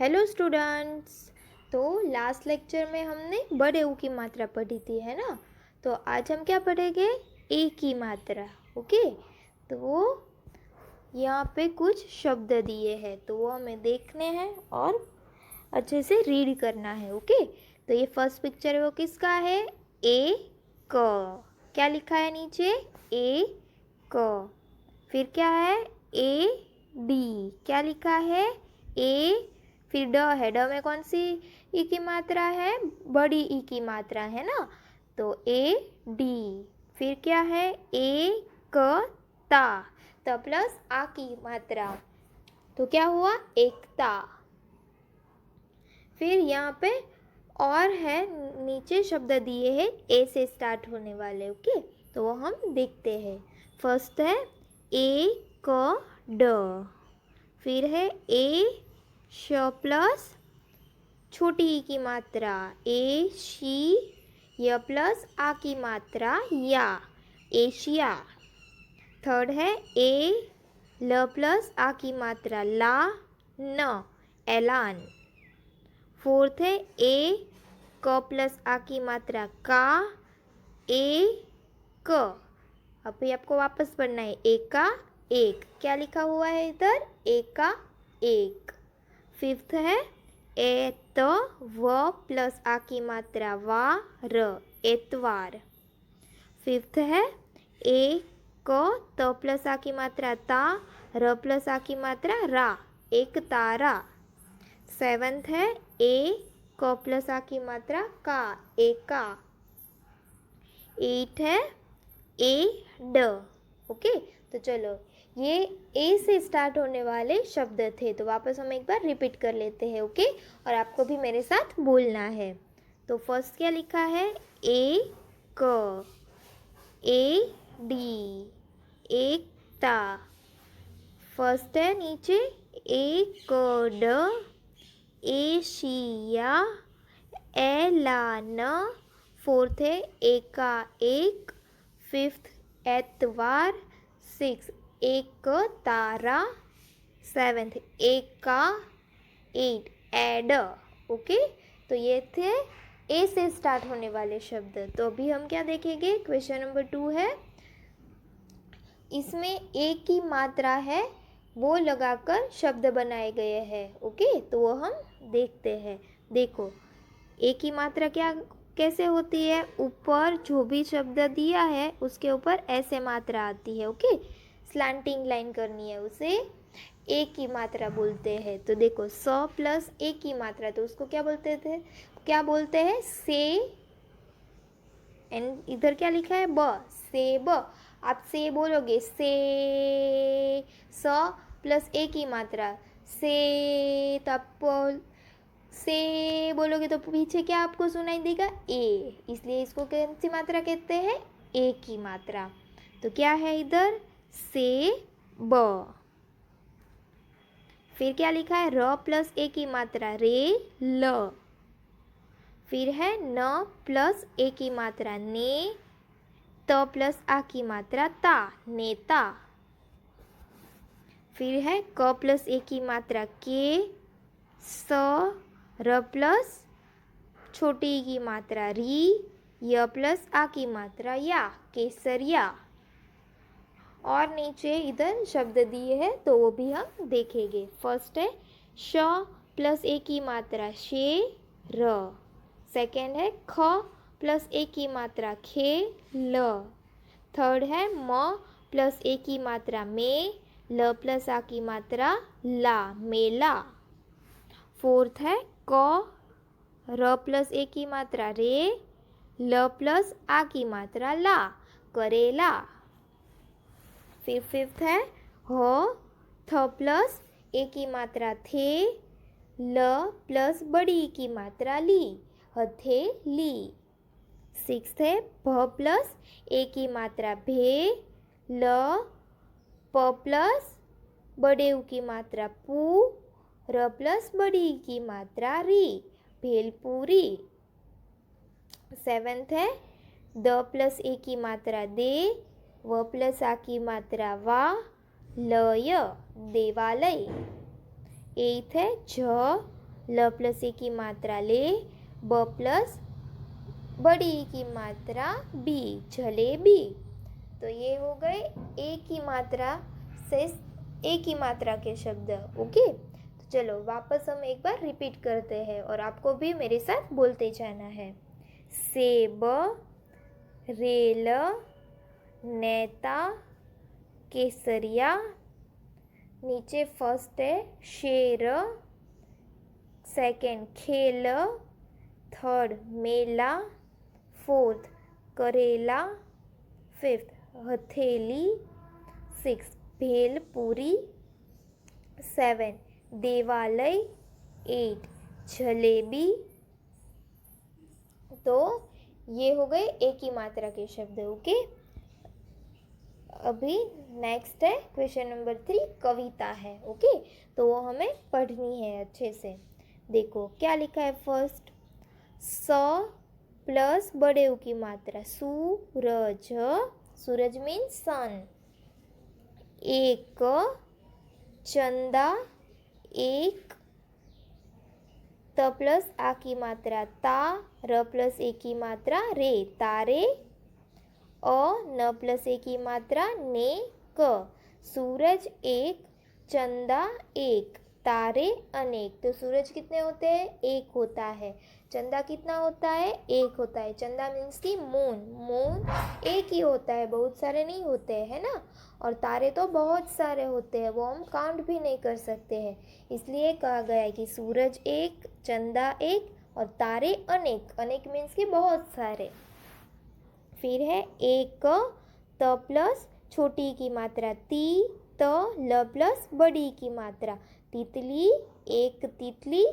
Hello students. तो last lecture में हमने बड़े ऊ की मात्रा पढ़ी थी, है ना। तो आज हम क्या पढ़ेंगे, ए की मात्रा। ओके, तो यहाँ पे कुछ शब्द दिए हैं तो वो हमें देखने हैं और अच्छे से रीड करना है। ओके, तो ये फर्स्ट पिक्चर है वो किसका है, ए क। क्या लिखा है नीचे, ए क। फिर क्या है, ए डी। क्या लिखा है, ए, फिर ड है। ड में कौन सी ई की मात्रा है, बड़ी ई की मात्रा है ना, तो ए डी। फिर क्या है, ए क ता। त प्लस आ की मात्रा, तो क्या हुआ, एकता। फिर यहाँ पे और है, नीचे शब्द दिए हैं ए से स्टार्ट होने वाले। ओके, तो वो हम देखते हैं। फर्स्ट है ए क ड। फिर है ए श प्लस छोटी ई की मात्रा, ए शी। य प्लस आ की मात्रा, या, एशिया। थर्ड है ए ल प्लस आ की मात्रा, ला, न, एलान। फोर्थ है ए क प्लस आ की मात्रा, का, ए क। अभी आपको वापस पढ़ना है, ए का एक। क्या लिखा हुआ है इधर, ए का एक। फिफ्थ है ए त व प्लस आ की मात्रा, वा, र, एतवार। फिफ्थ है ए क त प्लस आ की मात्रा, ता, र प्लस आ की मात्रा, रा, एक तारा। सेवंथ है ए क प्लस आ की मात्रा, का, एका। एट है ए ड। ओके, तो चलो ये ए से स्टार्ट होने वाले शब्द थे, तो वापस हम एक बार रिपीट कर लेते हैं। ओके, और आपको भी मेरे साथ बोलना है। तो फर्स्ट क्या लिखा है, ए क, ए डी, एकता। फर्स्ट है नीचे ए क ड, एशिया, एलान। फोर्थ है एका एक। फिफ्थ एतवार। सिक्स एक तारा। सेवेंथ एक का एट, एड। ओके, तो ये थे ए से स्टार्ट होने वाले शब्द। तो अभी हम क्या देखेंगे, क्वेश्चन नंबर 2 है। इसमें ए की मात्रा है वो लगाकर शब्द बनाए गए हैं। ओके, तो वो हम देखते हैं। देखो, ए की मात्रा क्या कैसे होती है, ऊपर जो भी शब्द दिया है उसके ऊपर ऐसे मात्रा आती है। ओके, स्लैंटिंग लाइन करनी है, उसे ए की मात्रा बोलते हैं। तो देखो, स प्लस ए की मात्रा, तो उसको क्या बोलते थे, क्या बोलते हैं, से। एंड इधर क्या लिखा है, ब, से ब। आप से बोलोगे, से, स प्लस ए की मात्रा, से। तो आप से बोलोगे तो पीछे क्या आपको सुनाई देगा, ए। इसलिए इसको कौन सी मात्रा कहते हैं, ए की मात्रा। तो क्या है इधर, से ब। फिर क्या लिखा है, र प्लस ए की मात्रा, रे, ल। फिर है न प्लस ए की मात्रा, ने। त प्लस आ की मात्रा, ता, नेता। फिर है क प्लस ए की मात्रा, के, स। र प्लस छोटी ई की मात्रा, री। य प्लस आ की मात्रा, या, केसरिया। और नीचे इधर शब्द दिए हैं तो वो भी हम देखेंगे। फर्स्ट है श प्लस ए की मात्रा, शे, र। सेकेंड है ख प्लस ए की मात्रा, खे, ल। थर्ड है म प्लस ए की मात्रा, में। ल प्लस आ की मात्रा, ला, मेला। फोर्थ है क र प्लस ए की मात्रा, रे। ल प्लस आ की मात्रा, ला, करेला। फिर फिफ्थ है ह थ प्लस ए की मात्रा, थे। ल प्लस बड़ी ई की मात्रा, ली, हथेली। सिक्स्थ है भ प्लस ए की मात्रा, भे। ल प प्लस बड़े ऊ की मात्रा, पू। र प्लस बड़ी ई की मात्रा, री, भेलपूरी। सेवेंथ है द प्लस ए की मात्रा, दे। व प्लस आ की मात्रा, वा। लय, देवालय। एथ है झ ल प्लस ए की मात्रा ले, ब प्लस बड़ी ई की मात्रा बी, जलेबी। तो ये हो गए ए की मात्रा से ए की मात्रा के शब्द। ओके, तो चलो वापस हम एक बार रिपीट करते हैं और आपको भी मेरे साथ बोलते जाना है। सेब, रेल, नेता, केसरिया, नीचे फर्स्ट है शेर, सेकंड खेल, थर्ड मेला, फोर्थ करेला, फिफ्थ हथेली, सिक्स भेलपुरी, 7 देवालय, 8 जलेबी। तो ये हो गए एक ही मात्रा के शब्द। ओके, अभी नेक्स्ट है क्वेश्चन नंबर 3, कविता है। ओके, तो वो हमें पढ़नी है अच्छे से। देखो क्या लिखा है। फर्स्ट, स प्लस बड़े उ की मात्रा सूरज, सूरज मीन्स सन, एक चंदा, एक त प्लस आ की मात्रा ता, र प्लस ए की मात्रा रे, तारे, अ न प्लस ए की मात्रा ने, क, सूरज एक, चंदा एक, तारे अनेक। तो सूरज कितने होते हैं? एक होता है। चंदा कितना होता है? एक होता है। चंदा मीन्स की मून, मून एक ही होता है, बहुत सारे नहीं होते हैं ना। और तारे तो बहुत सारे होते हैं, वो हम काउंट भी नहीं कर सकते हैं। इसलिए कहा गया है कि सूरज एक, चंदा एक और तारे अनेक। अनेक मीन्स की बहुत सारे। फिर है एक त प्लस छोटी की मात्रा ती, त ल प्लस बड़ी की मात्रा तितली, एक तितली,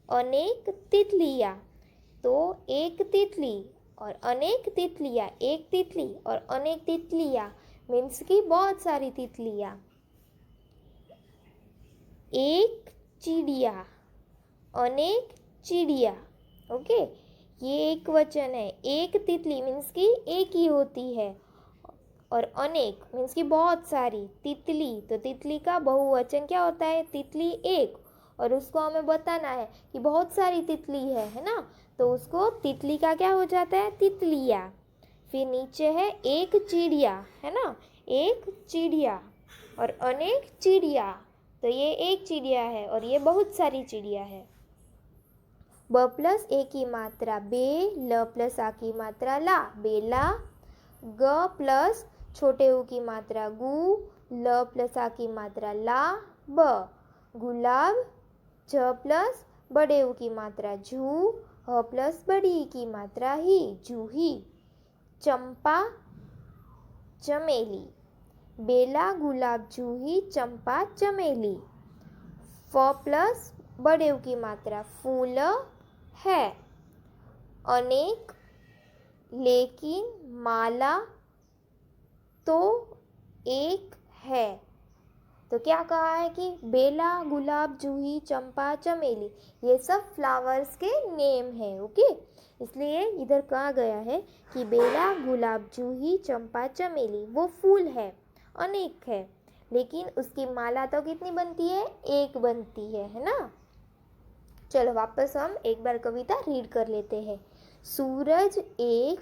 अनेक तितलियाँ। तो एक तितली और अनेक तितलियाँ, एक तितली और अनेक तितलियाँ मीन्स की बहुत सारी तितलियाँ। एक चिड़िया, अनेक चिड़िया। ओके, ये एक वचन है। एक तितली मीन्स की एक ही होती है और अनेक मीन्स की बहुत सारी तितली। तो तितली का बहुवचन क्या होता है? तितली एक। और उसको हमें बताना है कि बहुत सारी तितली है ना, तो उसको तितली का क्या हो जाता है? तितलिया। फिर नीचे है एक चिड़िया, है ना, एक चिड़िया और अनेक चिड़िया। तो ये एक चिड़िया है और ये बहुत सारी चिड़िया है। ब प्लस ए की मात्रा बे, ल प्लस आ की मात्रा ला, बेला। ग प्लस छोटे उ की मात्रा गु, ल प्लस आ की मात्रा ला, ब, गुलाब। ज प्लस बड़े उ की मात्रा झू, ह प्लस बड़ी ई की मात्रा ही, जूही। चंपा, चमेली। बेला, गुलाब, जूही, चंपा, चमेली। फ प्लस बड़े उ की मात्रा फूल है। अनेक, लेकिन, माला, तो एक है। तो क्या कहा है कि बेला, गुलाब, जूही, चंपा, चमेली ये सब फ्लावर्स के नेम है। ओके, इसलिए इधर कहा गया है कि बेला, गुलाब, जूही, चंपा, चमेली वो फूल है, अनेक है, लेकिन उसकी माला तो कितनी बनती है? एक बनती है ना। चलो वापस हम एक बार कविता रीड कर लेते हैं। सूरज एक,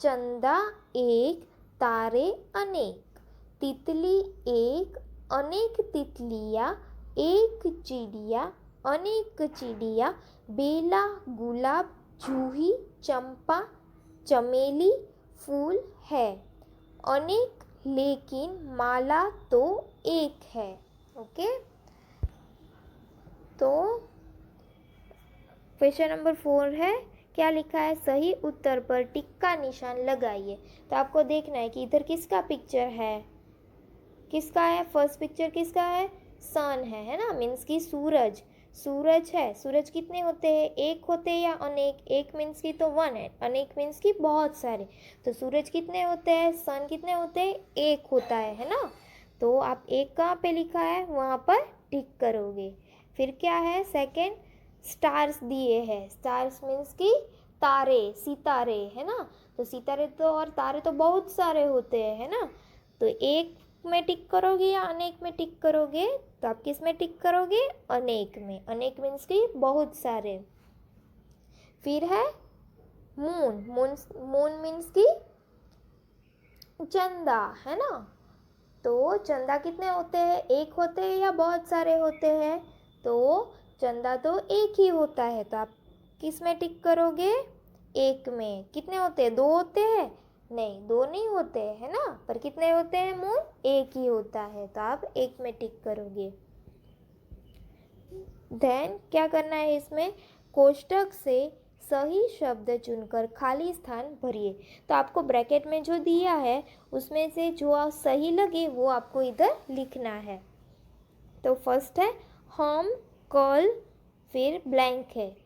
चंदा एक, तारे अनेक, तितली एक, अनेक तितलियाँ, एक चिड़िया, अनेक चिड़िया, बेला, गुलाब, जूही, चंपा, चमेली फूल है, अनेक लेकिन माला तो एक है। ओके, तो क्वेश्चन नंबर 4 है, क्या लिखा है? सही उत्तर पर टिक का निशान लगाइए। तो आपको देखना है कि इधर किसका पिक्चर है, किसका है? फर्स्ट पिक्चर किसका है? सन है ना, मीन्स की सूरज। सूरज है। सूरज कितने होते हैं? एक होते हैं या अनेक? एक मीन्स की तो वन है, अनेक मीन्स की बहुत सारे। तो सूरज कितने होते हैं? सन कितने होते हैं? एक होता है ना। तो आप एक कहाँ पे लिखा है वहाँ पर टिक करोगे। फिर क्या है? सेकेंड, स्टार्स दिए हैं। स्टार्स मीन्स की तारे, सितारे, है ना। तो सितारे तो और तारे तो बहुत सारे होते हैं, है ना। तो एक में टिक करोगे या अनेक में टिक करोगे? तो आप किस में टिक करोगे? अनेक में। अनेक मीन्स की बहुत सारे। फिर है मून। मून मीन्स की चंदा, है ना। तो चंदा कितने होते हैं? एक होते हैं या बहुत सारे होते हैं? तो चंदा तो एक ही होता है, तो आप किस में टिक करोगे? एक में। कितने होते हैं? 2 होते हैं? नहीं, 2 नहीं होते हैं, है ना। पर कितने होते हैं मून? एक ही होता है, तो आप एक में टिक करोगे। देन क्या करना है इसमें? कोष्टक से सही शब्द चुनकर खाली स्थान भरिए। तो आपको ब्रैकेट में जो दिया है उसमें से जो सही लगे वो आपको इधर लिखना है। तो फर्स्ट है हम कल, फिर ब्लैंक है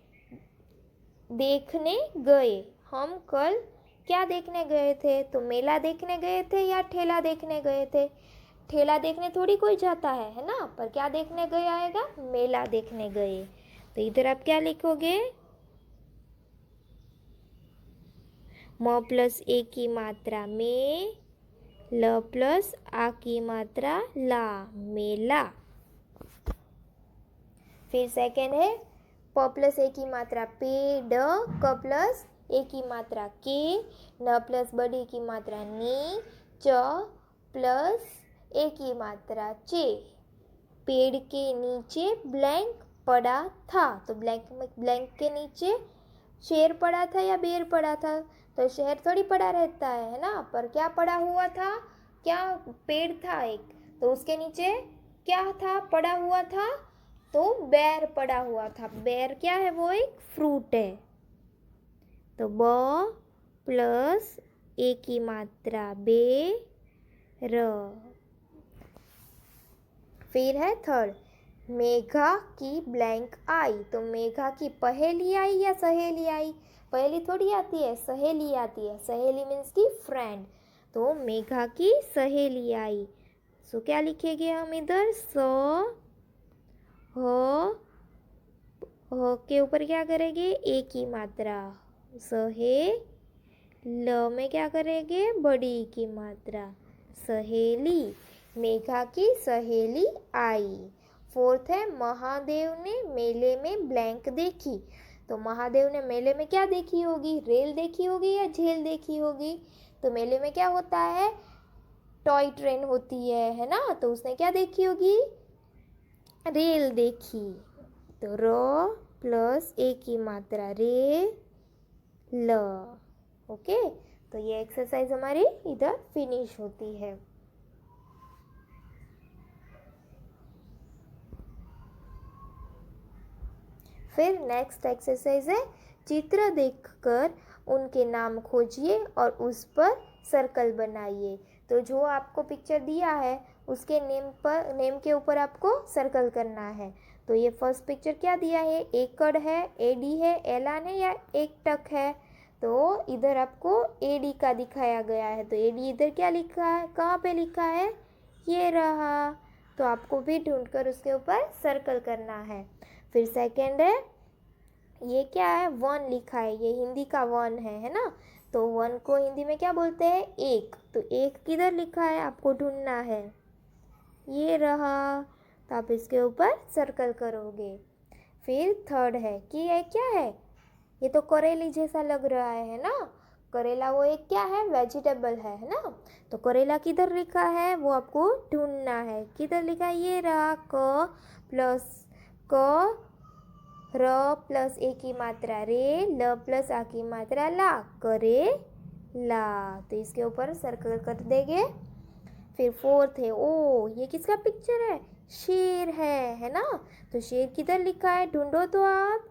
देखने गए। हम कल क्या देखने गए थे? तो मेला देखने गए थे या ठेला देखने गए थे? ठेला देखने थोड़ी कोई जाता है ना। पर क्या देखने गए आएगा? मेला देखने गए। तो इधर आप क्या लिखोगे? म प्लस ए की मात्रा में, ल प्लस आ की मात्रा ला, मेला। फिर सेकेंड है प प्लस ए की मात्रा पे, ड, क प्लस ए की मात्रा के, न प्लस बड़ी की मात्रा नी, च प्लस ए की मात्रा चे। पेड़ के नीचे ब्लैंक पड़ा था। तो ब्लैंक के नीचे शेर पड़ा था या बेर पड़ा था? तो शेर थोड़ी पड़ा रहता है ना। पर क्या पड़ा हुआ था? क्या पेड़ था एक, तो उसके नीचे क्या था पड़ा हुआ था? तो बेर पड़ा हुआ था। बेर क्या है? वो एक फ्रूट है। तो ब प्लस ए की मात्रा बे, र। फिर है थर्ड, मेघा की ब्लैंक आई। तो मेघा की पहेली आई या सहेली आई? पहेली थोड़ी आती है, सहेली आती है। सहेली मीन्स की फ्रेंड। तो मेघा की सहेली आई। सो क्या लिखेंगे हम इधर? ह के ऊपर क्या करेंगे? ए की मात्रा सहे, ल में क्या करेंगे? बड़ी की मात्रा सहेली। मेघा की सहेली आई। फोर्थ है महादेव ने मेले में ब्लैंक देखी। तो महादेव ने मेले में क्या देखी होगी? रेल देखी होगी या झील देखी होगी? तो मेले में क्या होता है? टॉय ट्रेन होती है ना। तो उसने क्या देखी होगी? रेल देखी। तो र प्लस ए की मात्रा रे, ल। ओके, तो ये एक्सरसाइज हमारी इधर फिनिश होती है। फिर नेक्स्ट एक्सरसाइज है चित्र देखकर उनके नाम खोजिए और उस पर सर्कल बनाइए। तो जो आपको पिक्चर दिया है उसके नेम के ऊपर आपको सर्कल करना है। तो ये फर्स्ट पिक्चर क्या दिया है? एकड़ है, एडी है, एलान है या एक टक है? तो इधर आपको एडी का दिखाया गया है। तो एडी इधर क्या लिखा है? कहाँ पे लिखा है? ये रहा। तो आपको भी ढूंढकर उसके ऊपर सर्कल करना है। फिर सेकंड है, ये क्या है? 1 लिखा है। ये हिंदी का 1 है ना। तो 1 को हिंदी में क्या बोलते हैं? एक। तो एक किधर लिखा है? आपको ढूंढना है। ये रहा। तो आप इसके ऊपर सर्कल करोगे। फिर थर्ड है कि ये क्या है? ये तो करेली जैसा लग रहा है ना। करेला वो एक क्या है? वेजिटेबल है ना। तो करेला किधर लिखा है? वो आपको ढूंढना है। किधर लिखा है? ये रहा। क र प्लस ए की मात्रा रे, ल प्लस आ की मात्रा ला, करे ला। तो इसके ऊपर सर्कल कर देंगे। फिर फोर्थ है, ओ ये किसका पिक्चर है? शेर है ना। तो शेर किधर लिखा है? ढूंढो तो आप।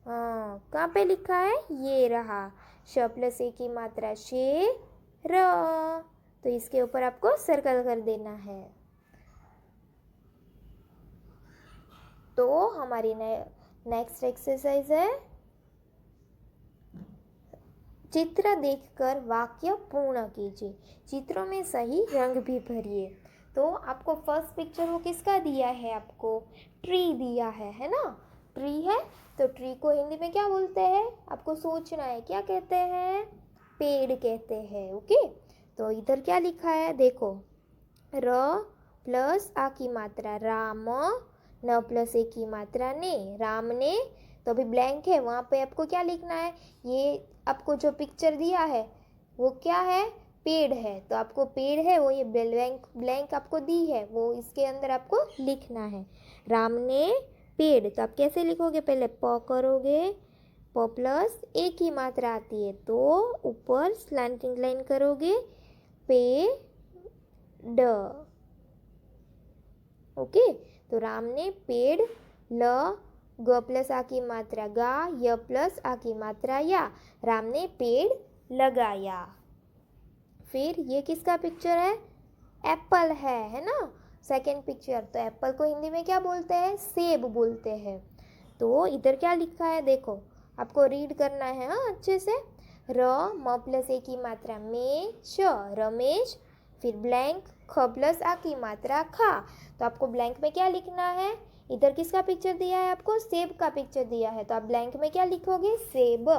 हाँ, कहाँ पे लिखा है? ये रहा। श प्लस ए की मात्रा शे, र। तो इसके ऊपर आपको सर्कल कर देना है। तो हमारी नेक्स्ट एक्सरसाइज है चित्र देखकर वाक्य पूर्ण कीजिए। चित्रों में सही रंग भी भरिए। तो आपको फर्स्ट पिक्चर वो किसका दिया है? आपको ट्री दिया है ना। ट्री है तो ट्री को हिंदी में क्या बोलते हैं? आपको सोचना है। क्या कहते हैं? पेड़ कहते हैं। ओके, तो इधर क्या लिखा है? देखो, र प्लस आ की मात्रा राम, न प्लस ए की मात्रा ने, राम ने। तो अभी ब्लैंक है, वहाँ पे आपको क्या लिखना है? ये आपको जो पिक्चर दिया है वो क्या है? पेड़ है। तो आपको पेड़ है वो, ये ब्लैंक ब्लैंक आपको दी है वो इसके अंदर आपको लिखना है। राम ने पेड़, तो आप कैसे लिखोगे? पहले प करोगे, प प्लस ए की मात्रा आती है तो ऊपर स्लैंटिंग लाइन करोगे, पे ड। ओके, तो राम ने पेड़, ल ग प्लस आ की मात्रा गा, य प्लस आ की मात्रा या, राम ने पेड़ लगाया। फिर ये किसका पिक्चर है? एप्पल है ना? Second picture. तो एप्पल को हिंदी में क्या बोलते हैं? सेब बोलते हैं। तो इधर क्या लिखा है देखो, आपको रीड करना है हाँ अच्छे से। र म प्लस ए की मात्रा में, श रमेश, फिर ब्लैंक ख प्लस आ की मात्रा खा। तो आपको ब्लैंक में क्या लिखना है? इधर किसका पिक्चर दिया है आपको? सेब का पिक्चर दिया है। तो आप ब्लैंक में क्या लिखोगे? सेब।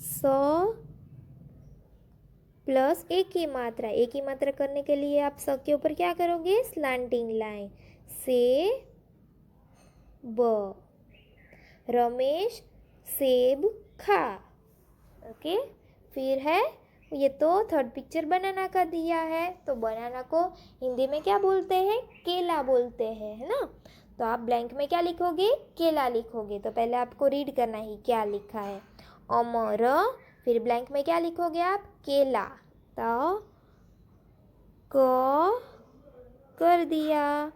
स प्लस ए की मात्रा, ए की मात्रा करने के लिए आप स के ऊपर क्या करोगे? स्लैंटिंग लाइन, से ब। रमेश सेब खा। ओके, फिर है ये तो थर्ड पिक्चर बनाना का दिया है। तो बनाना को हिंदी में क्या बोलते हैं? केला बोलते हैं, है ना? तो आप ब्लैंक में क्या लिखोगे? केला लिखोगे। तो पहले आपको रीड करना ही क्या लिखा है। अमर, फिर ब्लैंक में क्या लिखोगे आप? केला। तो क कर दिया,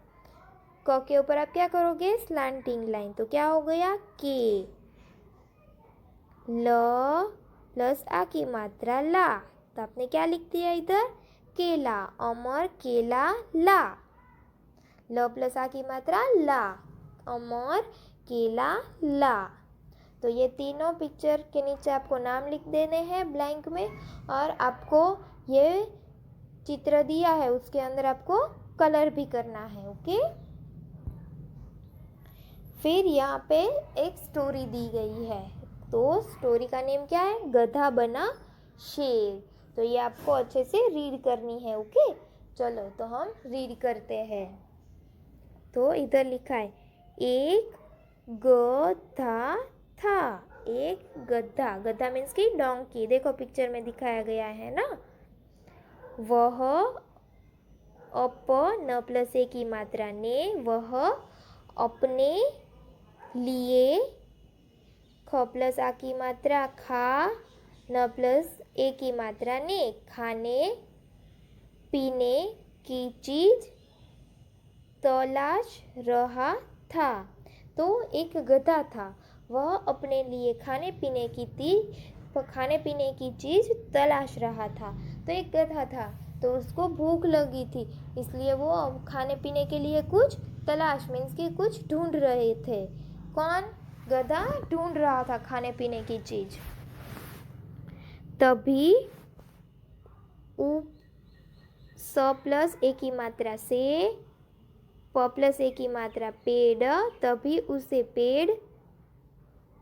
क के ऊपर आप क्या करोगे? Slanting line. तो क्या हो गया? के। ल प्लस आ की मात्रा ला। तो आपने क्या लिख दिया इधर? केला। अमर केला ला। ल प्लस आ की मात्रा ला, अमर केला ला। तो ये तीनों पिक्चर के नीचे आपको नाम लिख देने हैं ब्लैंक में, और आपको ये चित्र दिया है उसके अंदर आपको कलर भी करना है। ओके, फिर यहाँ पे एक स्टोरी दी गई है। तो स्टोरी का नेम क्या है? गधा बना शेर। तो ये आपको अच्छे से रीड करनी है। ओके, चलो तो हम रीड करते हैं। तो इधर लिखा है, एक गधा था। एक गधा, गधा मीन्स की डोंकी। देखो पिक्चर में दिखाया गया है ना। वह अप न प्लस ए की मात्रा ने, वह अपने लिए, ख प्लस आ की मात्रा खा, न प्लस ए की मात्रा ने, खाने पीने की चीज तलाश रहा था। तो एक गधा था, वह अपने लिए खाने पीने की चीज तलाश रहा था। तो एक गधा था, तो उसको भूख लगी थी, इसलिए वो खाने पीने के लिए कुछ तलाश मीन्स कि कुछ ढूंढ रहे थे। कौन? गधा ढूंढ रहा था खाने पीने की चीज। तभी स प्लस ए की मात्रा से, प प्लस ए की मात्रा पेड़, तभी उसे पेड़,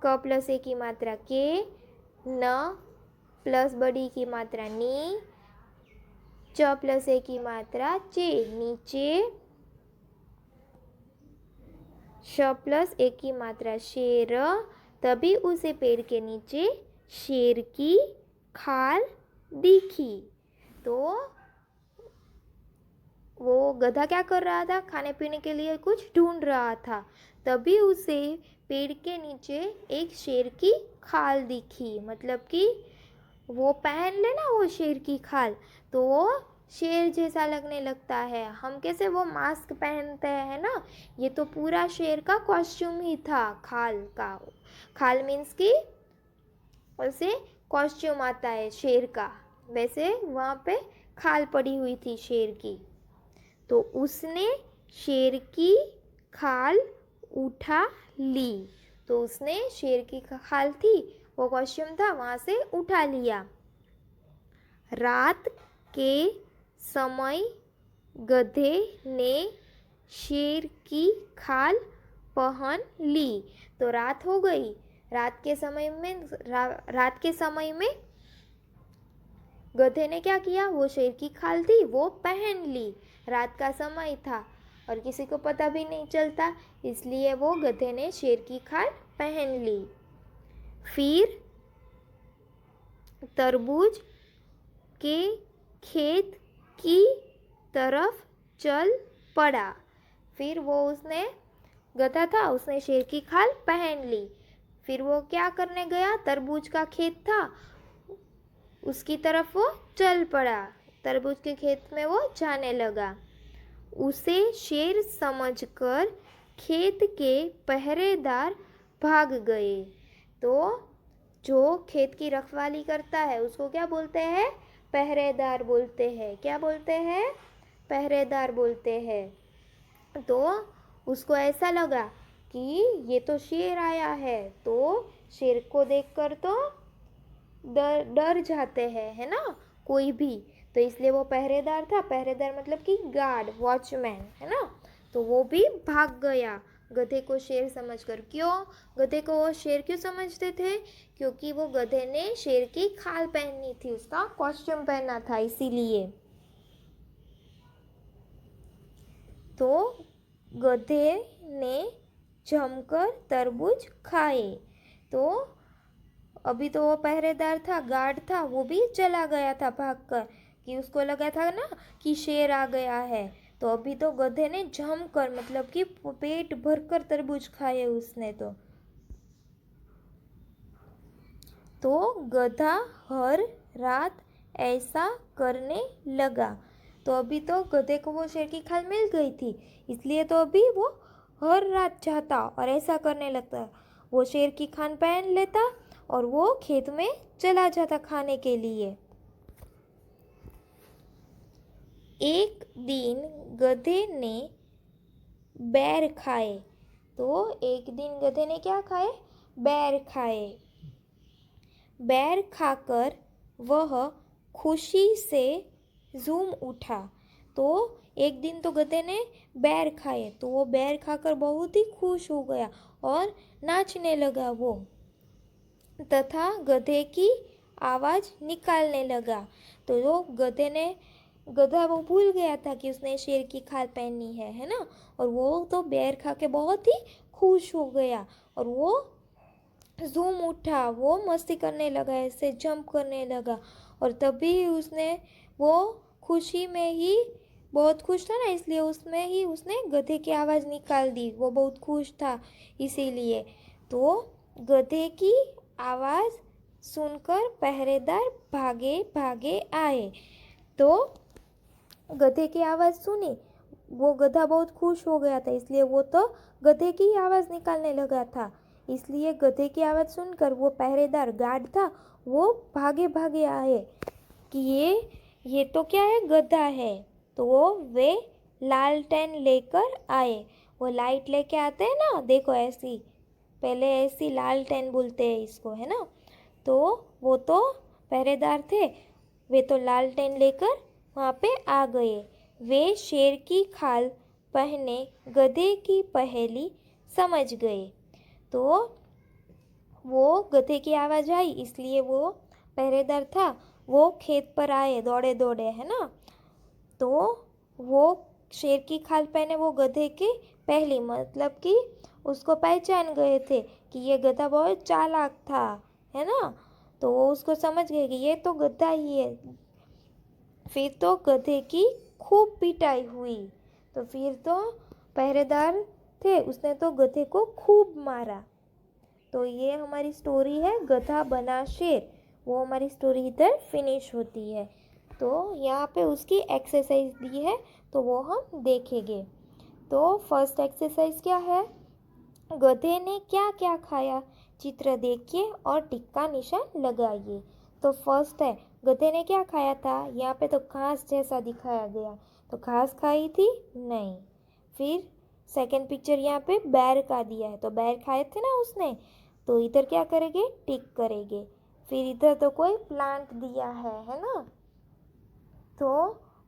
क प्लस ए की मात्रा के, न प्लस बड़ी की मात्रा नी, च प्लस ए की मात्रा चे, नीचे, श प्लस ए की मात्रा शेर, तभी उसे पेड़ के नीचे शेर की खाल दिखी। तो वो गधा क्या कर रहा था? खाने पीने के लिए कुछ ढूंढ रहा था। तभी उसे पेड़ के नीचे एक शेर की खाल दिखी, मतलब कि वो पहन ले ना वो शेर की खाल, तो वो शेर जैसा लगने लगता है। हम कैसे वो मास्क पहनते हैं ना, ये तो पूरा शेर का कॉस्ट्यूम ही था खाल का। खाल मीन्स की उसे कॉस्ट्यूम आता है शेर का, वैसे वहाँ पे खाल पड़ी हुई थी शेर की। तो उसने शेर की खाल उठा ली। तो उसने शेर की खाल थी, वो कॉस्ट्यूम था, वहाँ से उठा लिया। रात के समय गधे ने शेर की खाल पहन ली। तो रात हो गई, रात के समय में गधे ने क्या किया? वो शेर की खाल थी वो पहन ली। रात का समय था और किसी को पता भी नहीं चलता, इसलिए वो गधे ने शेर की खाल पहन ली। फिर तरबूज के खेत की तरफ चल पड़ा। फिर वो उसने गधा था, उसने शेर की खाल पहन ली। फिर वो क्या करने गया, तरबूज का खेत था उसकी तरफ वो चल पड़ा। तरबूज के खेत में वो जाने लगा। उसे शेर समझकर खेत के पहरेदार भाग गए। तो जो खेत की रखवाली करता है उसको क्या बोलते हैं, पहरेदार बोलते हैं। क्या बोलते हैं, पहरेदार बोलते हैं। तो उसको ऐसा लगा कि ये तो शेर आया है, तो शेर को देखकर तो डर जाते हैं, है ना, कोई भी। तो इसलिए वो पहरेदार था, पहरेदार मतलब कि गार्ड, वॉचमैन, है ना। तो वो भी भाग गया गधे को शेर समझकर। क्यों, गधे को वो शेर क्यों समझते थे, क्योंकि वो गधे ने शेर की खाल पहनी थी, उसका कॉस्ट्यूम पहना था, इसीलिए। तो गधे ने जमकर तरबूज खाए। तो अभी तो वो पहरेदार था, गार्ड था, वो भी चला गया था भागकर, कि उसको लगा था ना कि शेर आ गया है। तो अभी तो गधे ने जमकर मतलब कि पेट भरकर तरबूज खाए उसने। तो गधा हर रात ऐसा करने लगा। तो अभी तो गधे को वो शेर की खाल मिल गई थी, इसलिए तो अभी वो हर रात जाता और ऐसा करने लगता। वो शेर की खाल पहन लेता और वो खेत में चला जाता खाने के लिए। एक दिन गधे ने बैर खाए। तो एक दिन गधे ने क्या खाए, बैर खाए। बैर खाकर वह खुशी से झूम उठा। तो एक दिन तो गधे ने बैर खाए, तो वो बैर खाकर बहुत ही खुश हो गया और नाचने लगा वो, तथा गधे की आवाज़ निकालने लगा। तो वो गधा वो भूल गया था कि उसने शेर की खाल पहनी है ना। और वो तो बैर खा के बहुत ही खुश हो गया और वो झूम उठा, वो मस्ती करने लगा, ऐसे जंप करने लगा। और तभी उसने वो खुशी में ही, बहुत खुश था ना, इसलिए उसमें ही उसने गधे की आवाज़ निकाल दी। वो बहुत खुश था इसीलिए। तो गधे की आवाज़ सुनकर पहरेदार भागे भागे आए। तो गधे की आवाज़ सुनी, वो गधा बहुत खुश हो गया था, इसलिए वो तो गधे की आवाज़ निकालने लगा था। इसलिए गधे की आवाज़ सुनकर वो पहरेदार गार्ड था, वो भागे भागे आए कि ये तो क्या है, गधा है। तो वे लालटेन लेकर आए। वो लाइट लेके आते हैं ना, देखो ऐसी, पहले ऐसी लालटेन बोलते हैं इसको, है ना। तो वो तो पहरेदार थे, वे तो लालटेन लेकर वहाँ पे आ गए। वे शेर की खाल पहने गधे की पहेली समझ गए। तो वो गधे की आवाज़ आई, इसलिए वो पहरेदार था, वो खेत पर आए दौड़े दौड़े, है ना। तो वो शेर की खाल पहने वो गधे की पहली, मतलब कि उसको पहचान गए थे कि ये गधा बहुत चालाक था, है ना। तो वो उसको समझ गए कि ये तो गधा ही है। फिर तो गधे की खूब पिटाई हुई। तो फिर तो पहरेदार थे, उसने तो गधे को खूब मारा। तो ये हमारी स्टोरी है गधा बना शेर। वो हमारी स्टोरी इधर फिनिश होती है। तो यहाँ पे उसकी एक्सरसाइज दी है, तो वो हम देखेंगे। तो फर्स्ट एक्सरसाइज क्या है, गधे ने क्या क्या खाया, चित्र देखिए और टिक का निशान लगाइए। तो फर्स्ट है, गधे ने क्या खाया था, यहाँ पे तो घास जैसा दिखाया गया, तो घास खाई थी नहीं। फिर सेकंड पिक्चर यहाँ पे बैर का दिया है, तो बैर खाए थे ना उसने, तो इधर क्या करेंगे, टिक करेंगे। फिर इधर तो कोई प्लांट दिया है ना, तो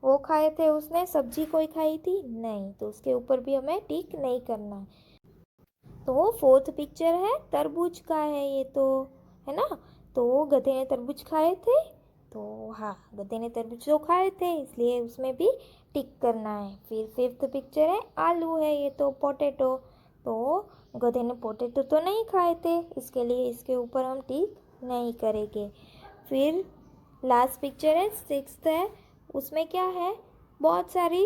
वो खाए थे उसने, सब्जी कोई खाई थी नहीं, तो उसके ऊपर भी हमें टिक नहीं करना है। तो फोर्थ पिक्चर है तरबूज का है ये तो, है ना। तो गधे ने तरबूज खाए थे, तो हाँ गधे ने तरबूज तो खाए थे, इसलिए उसमें भी टिक करना है। फिर फिफ्थ पिक्चर है आलू है, ये तो पोटैटो, तो गधे ने पोटैटो तो नहीं खाए थे, इसके लिए इसके ऊपर हम टिक नहीं करेंगे। फिर लास्ट पिक्चर है सिक्स्थ है, उसमें क्या है, बहुत सारी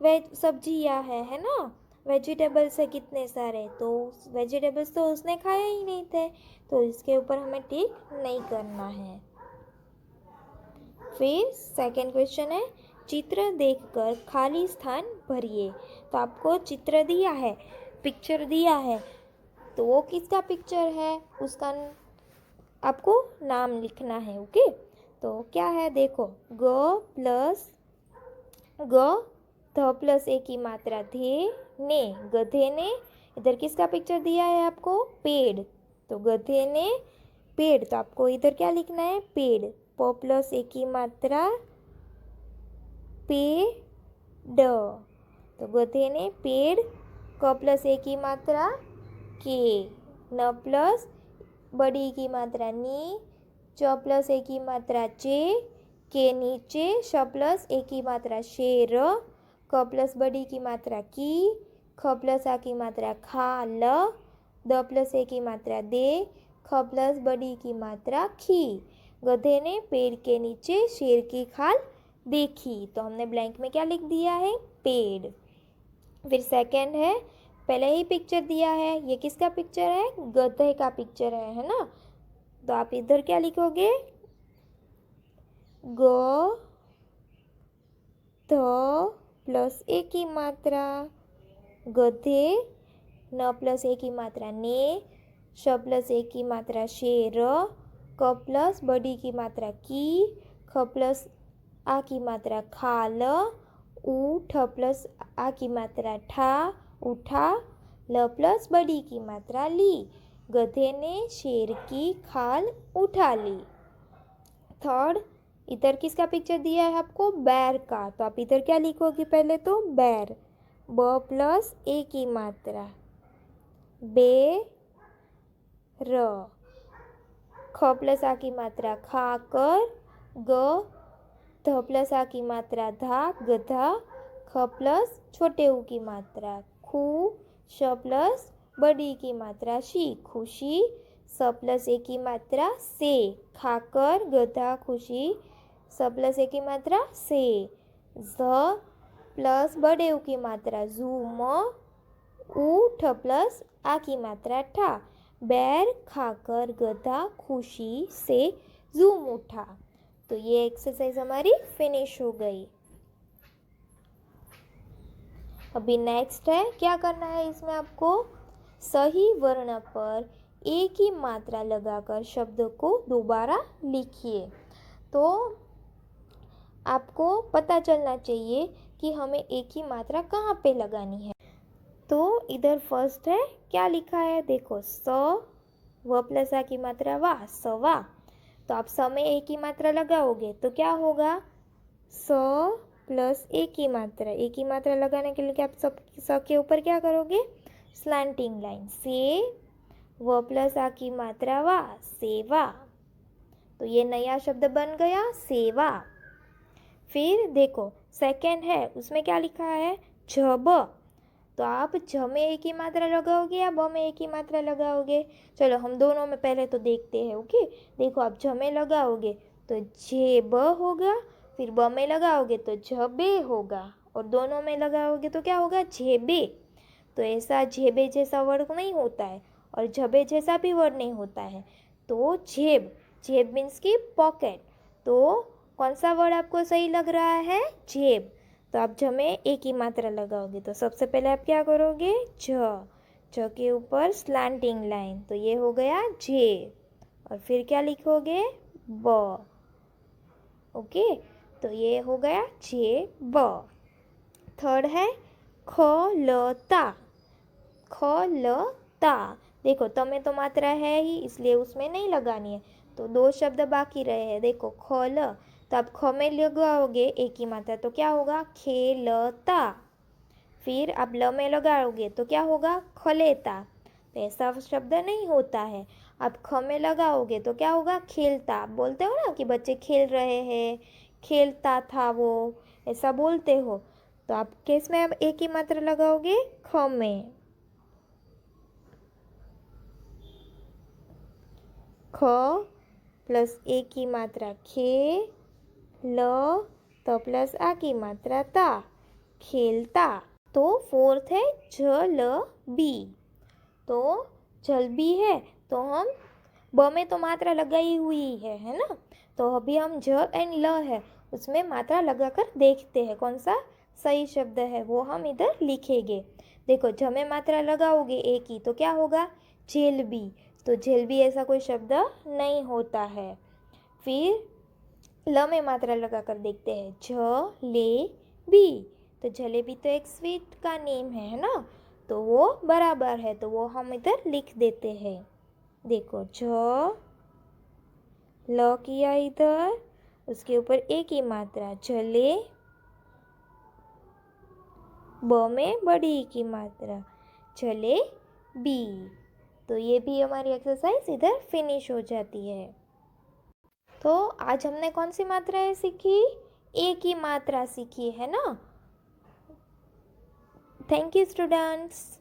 वेज सब्जियां है ना, वेजिटेबल्स है कितने सारे, तो वेजिटेबल्स तो उसने खाया ही नहीं थे, तो इसके ऊपर हमें टिक नहीं करना है। फिर सेकंड क्वेश्चन है चित्र देखकर खाली स्थान भरिए। तो आपको चित्र दिया है, पिक्चर दिया है, तो वो किसका पिक्चर है उसका आपको नाम लिखना है। ओके, तो क्या है देखो, ग ध प्लस ए की मात्रा धे ने, गधे ने, इधर किसका पिक्चर दिया है आपको, पेड़, तो गधे ने पेड़, तो आपको इधर क्या लिखना है, पेड़, प प्लस ए की मात्रा पेड़, तो गधे ने पेड़, क प्लस ए की मात्रा के, न प्लस बड़ी की मात्रा नी, च प्लस ए की मात्रा चे, के नीचे, श प्लस ए की मात्रा शेर, क प्लस बड़ी की मात्रा की, ख प्लस आ की मात्रा खा ल, द प्लस ए की मात्रा दे, ख प्लस बड़ी की मात्रा खी। गधे ने पेड़ के नीचे शेर की खाल देखी, तो हमने ब्लैंक में क्या लिख दिया है, पेड़। फिर सेकंड है, पहले ही पिक्चर दिया है, ये किसका पिक्चर है, गधे का पिक्चर है ना, तो आप इधर क्या लिखोगे, ग ध प्लस ए की मात्रा गधे, न प्लस ए की मात्रा ने, श प्लस ए की मात्रा शेर, क प्लस बड़ी की मात्रा की, ख प्लस आ की मात्रा खाल, उ ठ प्लस आ की मात्रा ठा, उठा, ल प्लस बड़ी की मात्रा ली, गधे ने शेर की खाल उठा ली। थर्ड, इधर किसका पिक्चर दिया है आपको, बैर का, तो आप इधर क्या लिखोगे, पहले तो बैर, ब प्लस ए की मात्रा बे र, ख प्लस आ की मात्रा खा कर, ग ध प्लस आ की मात्रा धा गधा, ख प्लस छोटे ऊ की मात्रा खू, श प्लस बड़ी की मात्रा शी खुशी, स प्लस ए की मात्रा से खाकर गधा खुशी, स प्लस ए की मात्रा से, ज प्लस बड़े ऊ की मात्रा जूम, ऊ ठ प्लस आ की मात्रा ठा, बैर खाकर गधा खुशी से जूम उठा। तो ये एक्सरसाइज हमारी फिनिश हो गई। अभी नेक्स्ट है, क्या करना है इसमें आपको, सही वर्ण पर एक ही मात्रा लगाकर शब्द को दोबारा लिखिए। तो आपको पता चलना चाहिए कि हमें एक ही मात्रा कहाँ पे लगानी है। तो इधर फर्स्ट है, क्या लिखा है देखो, स व प्लस आ की मात्रा वाह, सवा, तो आप स में एक ही मात्रा लगाओगे तो क्या होगा, स प्लस एक ही मात्रा, एक ही मात्रा लगाने के लिए आप सब स के ऊपर क्या करोगे, स्लैंटिंग लाइन, से व प्लस आ की मात्रा वा, सेवा, तो ये नया शब्द बन गया सेवा। फिर देखो सेकंड है, उसमें क्या लिखा है, झब, तो आप झ में एक ही मात्रा लगाओगे या ब में एक ही मात्रा लगाओगे, चलो हम दोनों में पहले तो देखते हैं। ओके, देखो आप झ में लगाओगे तो झेब होगा, फिर ब में लगाओगे तो झबे होगा, और दोनों में लगाओगे तो क्या होगा, झेबे। तो ऐसा झेबे जैसा वर्ड नहीं होता है और झबे जैसा भी वर्ड नहीं होता है। तो झेब, झेब मीन्स की पॉकेट, तो कौन सा वर्ड आपको सही लग रहा है, झेब। तो आप झ में एक ही मात्रा लगाओगे तो सबसे पहले आप क्या करोगे, झ के ऊपर स्लैंटिंग लाइन, तो ये हो गया झे, और फिर क्या लिखोगे, ब। ओके, तो ये हो गया झे ब। थर्ड है खलता, खलता, देखो तमें तो मात्रा है ही इसलिए उसमें नहीं लगानी है, तो दो शब्द बाकी रहे हैं। देखो खल, तो आप ख में लगाओगे एक ही मात्रा तो क्या होगा, खेलता, फिर आप ल में लगाओगे तो क्या होगा, खलेता, तो ऐसा शब्द नहीं होता है। आप ख में लगाओगे तो क्या होगा, खेलता, आप बोलते हो ना कि बच्चे खेल रहे हैं, खेलता था वो, ऐसा बोलते हो। तो आप किस में अब ए की मात्रा लगाओगे? ख में। ख प्लस ए की मात्रा खे, ल त प्लस आ की मात्रा ता, खेलता। तो फोर्थ है जलबी। तो जलबी है तो हम ब में तो मात्रा लगाई हुई है ना। तो अभी हम ज एंड ल है उसमें मात्रा लगाकर देखते हैं कौन सा सही शब्द है, वो हम इधर लिखेंगे। देखो ज में मात्रा लगाओगे ए की तो क्या होगा? जेलबी। तो जेलबी ऐसा कोई शब्द नहीं होता है। फिर ल में मात्रा लगाकर देखते हैं, जलेबी। तो जलेबी तो एक स्वीट का नेम है ना, तो वो बराबर है, तो वो हम इधर लिख देते हैं। देखो ज ल किया इधर, उसके ऊपर ए की मात्रा जले, ब में बड़ी ई की मात्रा जलेबी। तो ये भी हमारी एक्सरसाइज इधर फिनिश हो जाती है। तो आज हमने कौन सी मात्राएं सीखी? ए की मात्रा सीखी है ना। Thank you students.